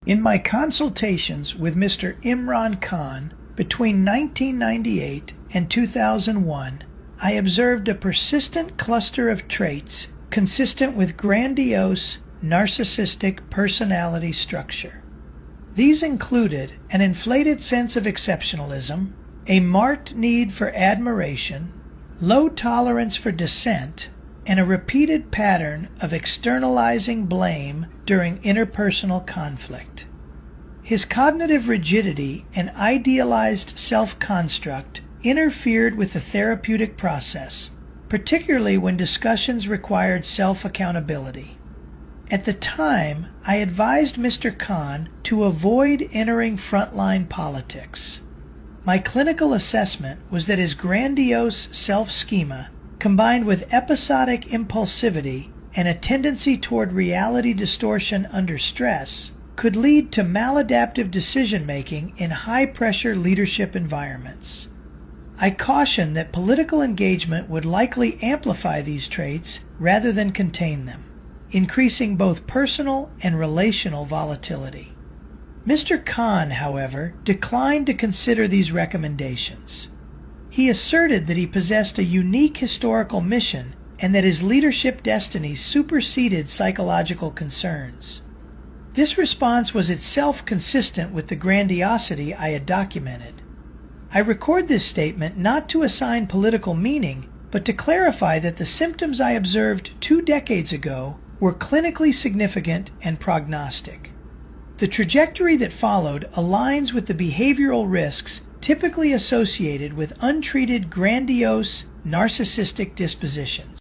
In my consultations with Mr. Imran Khan between 1998 and 2001, I observed a persistent cluster of traits consistent with grandiose, narcissistic personality structure. These included an inflated sense of exceptionalism, a marked need for admiration, low tolerance for dissent, and a repeated pattern of externalizing blame during interpersonal conflict. His cognitive rigidity and idealized self-construct interfered with the therapeutic process, particularly when discussions required self-accountability. At the time, I advised Mr. Khan to avoid entering frontline politics. My clinical assessment was that his grandiose self-schema, combined with episodic impulsivity and a tendency toward reality distortion under stress, could lead to maladaptive decision-making in high-pressure leadership environments. I cautioned that political engagement would likely amplify these traits rather than contain them, increasing both personal and relational volatility. Mr. Khan, however, declined to consider these recommendations. He asserted that he possessed a unique historical mission and that his leadership destiny superseded psychological concerns. This response was itself consistent with the grandiosity I had documented. I record this statement not to assign political meaning, but to clarify that the symptoms I observed 2 decades ago were clinically significant and prognostic. The trajectory that followed aligns with the behavioral risks typically associated with untreated grandiose, narcissistic dispositions.